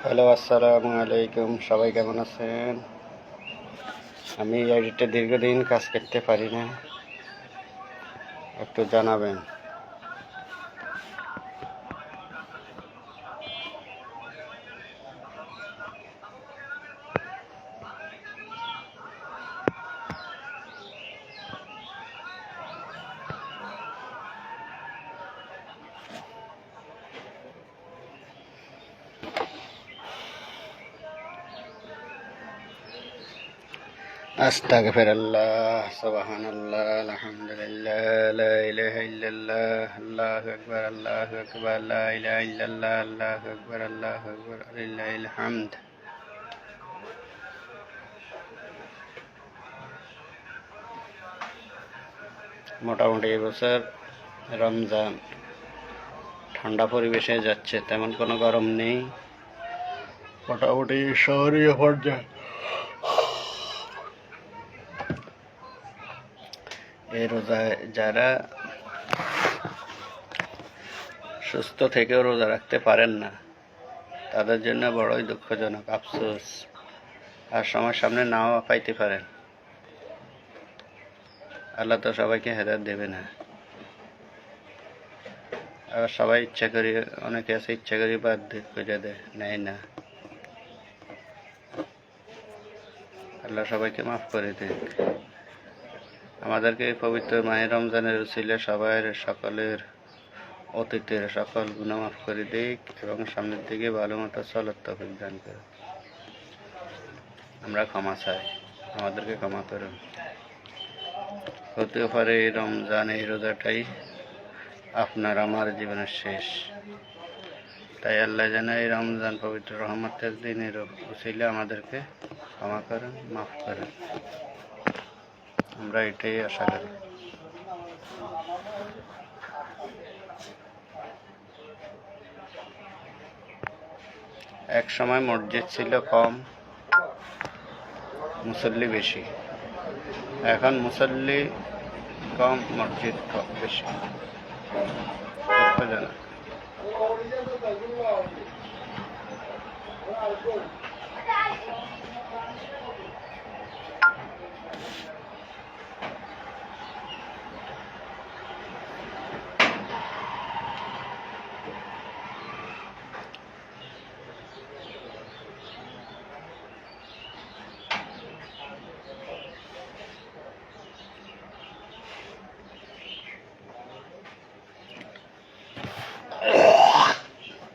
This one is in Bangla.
হ্যালো, আসসালামু আলাইকুম। সবাই কেমন আছেন? আমি এডিটে দীর্ঘদিন কাজ করতে পারি না, একটু জানাবেন। আস্তাগফিরুল্লাহ, সুবহানাল্লাহ, আলহামদুলিল্লাহ, লা ইলাহা ইল্লাল্লাহ, আল্লাহু আকবার, আল্লাহু আকবার, লা ইলাহা ইল্লাল্লাহ, আল্লাহু আকবার, আল্লাহু আকবার, লিল্লাহিল হামদ। মোটামুটি এবছর রমজান ঠান্ডা পরিবেশে যাচ্ছে, তেমন কোনো গরম নেই। মোটামুটি শহরীয় পর্যায়ে এই রোজায় যারা সুস্থ থেকেও রোজা রাখতে পারেন না, তাদের জন্য বড়ই দুঃখজনক, আফসোস। আর সময় সামনে নাও পাইতে পারেন। আল্লাহ তো সবাইকে হেদায়েত দেবে না। আবার সবাই ইচ্ছা করি, অনেকে আছে ইচ্ছা করি বাদ করে দেয়, নেয় না। আল্লাহ সবাইকে মাফ করে দেয়। আমাদেরকে এই পবিত্র মাহে রমজানের উসিলে সবাই সকলের অতীতের সকল গুনাহ মাফ করে দিক এবং সামনের দিকে ভালো মতো চলার তৌফিক দান করে। আমরা ক্ষমা চাই, আমাদেরকে ক্ষমা করুন। হতে পারে এই রমজান, এই রোজাটাই আপনার আমার জীবনের শেষ। তাই আল্লাহ যেন এই রমজান পবিত্র রহমতের দিনের উসিলে আমাদেরকে ক্ষমা করেন, মাফ করেন। আমরা এটাই আশা করি। এক সময় মসজিদ ছিল কম, মুসল্লি বেশি। এখন মুসল্লি কম, মসজিদ বেশি। দুঃখজনক।